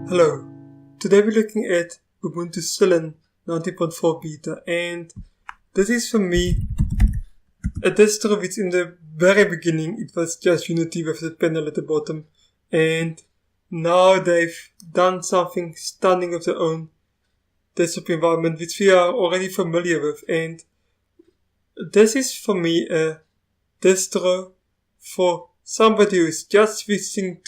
Hello, today we're looking at Ubuntu Kylin 19.04 beta, and this is for me a distro which in the very beginning it was just Unity with the panel at the bottom, and now they've done something stunning of their own desktop environment which we are already familiar with, and this is for me a distro for somebody who is just switching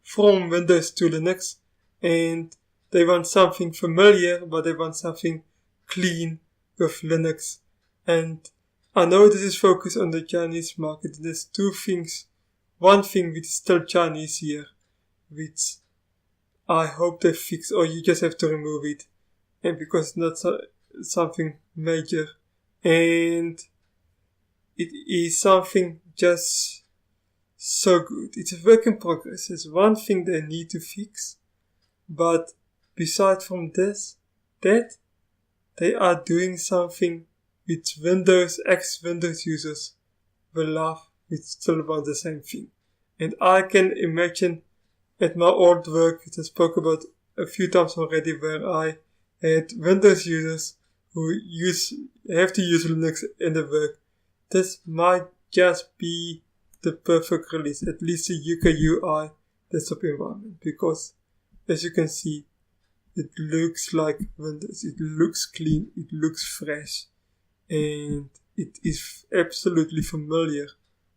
from Windows to Linux, and they want something familiar, but they want something clean with Linux. And I know this is focused on the Chinese market. There's two things. One thing which is still Chinese here, which I hope they fix, or you just have to remove it, and because it's not something major. And it is something just so good. It's a work in progress. It's one thing they need to fix, but beside from that they are doing something which ex-Windows users will love, which still want the same thing. And I can imagine at my old work, which I spoke about a few times already, where I had Windows users who have to use Linux in the work. This might just be the perfect release, at least the UK UI desktop environment, because as you can see, it looks like Windows, it looks clean, it looks fresh, and it is absolutely familiar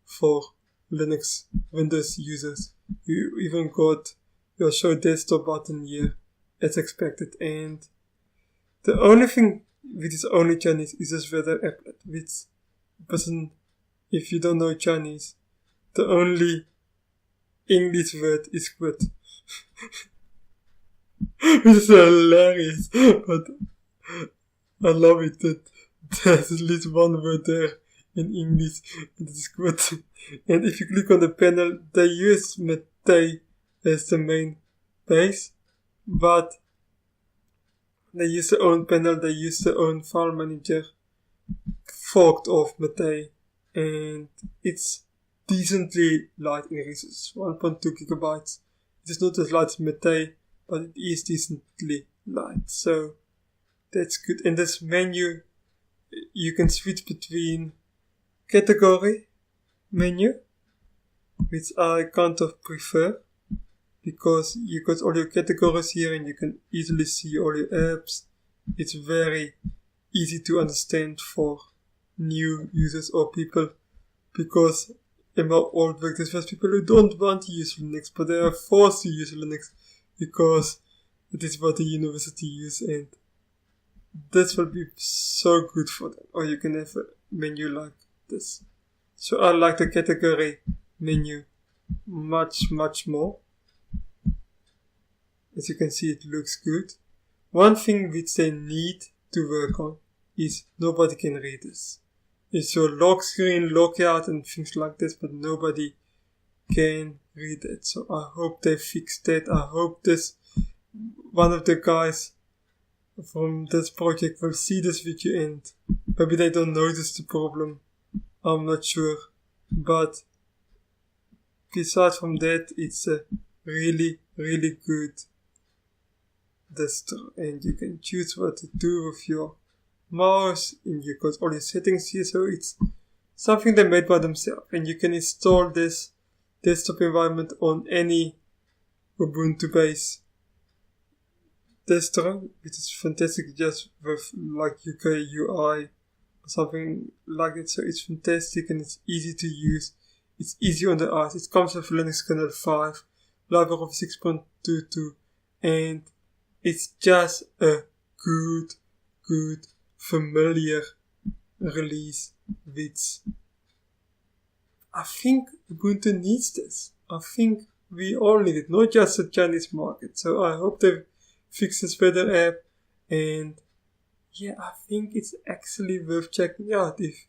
for Linux Windows users. You even got your show desktop button here as expected, and the only thing which is only Chinese is this weather applet, which doesn't, if you don't know Chinese, the only English word is quit. It's hilarious, but I love it that there's at least one word there in English, and it's quit. And if you click on the panel, they use Mate as the main base, but they use their own panel, they use their own file manager, forked off Mate, and it's decently light in resources, 1.2 gigabytes. It is not as light as Mate, but it is decently light, so that's good. In this menu, you can switch between category menu, which I kind of prefer, because you got all your categories here and you can easily see all your apps. It's very easy to understand for new users or people, because in my old work, there's people who don't want to use Linux, but they are forced to use Linux because it is what the university use, and this will be so good for them. Or you can have a menu like this. So I like the category menu much, much more. As you can see, it looks good. One thing which they need to work on is nobody can read this. It's your lock screen, lockout and things like this, but nobody can read it. So I hope they fix that. I hope one of the guys from this project will see this video, and maybe they don't notice the problem. I'm not sure. But besides from that, it's a really, really good distro, and you can choose what to do with your mouse, and you got all your settings here, so it's something they made by themselves, and you can install this desktop environment on any Ubuntu base distro, which is fantastic, just with like UK UI or something like it. So it's fantastic and it's easy to use. It's easy on the eyes. It comes with Linux kernel 5, library of 6.22, and it's just a good familiar release, which I think Ubuntu needs this. I think we all need it, not just the Chinese market. So I hope they fix this weather app, and yeah, I think it's actually worth checking out if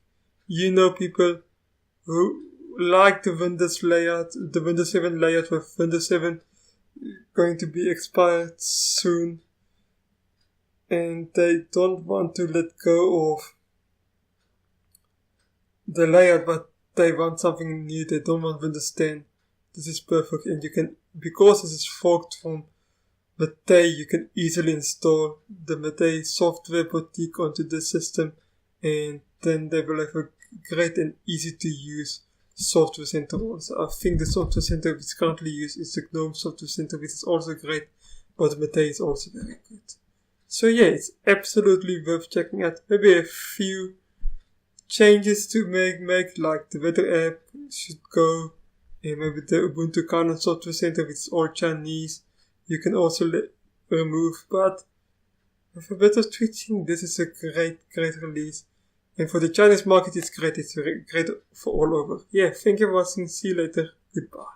you know people who like the Windows layout, the Windows 7 layout with Windows 7 going to be expired soon, and they don't want to let go of the layout, but they want something new. They don't want Windows 10. This is perfect, and you can, because this is forked from Mate, you can easily install the Mate software boutique onto the system, and then they will have a great and easy to use software center also. I think the software center which currently used is the GNOME software center, which is also great, but Mate is also very good. So yeah, it's absolutely worth checking out. Maybe a few changes to make like the weather app should go, and maybe the Ubuntu Kylin software center, which is all Chinese, you can also remove, but with a bit of tweaking, this is a great release. And for the Chinese market, it's great. It's great for all over. Yeah, thank you for watching. See you later. Goodbye.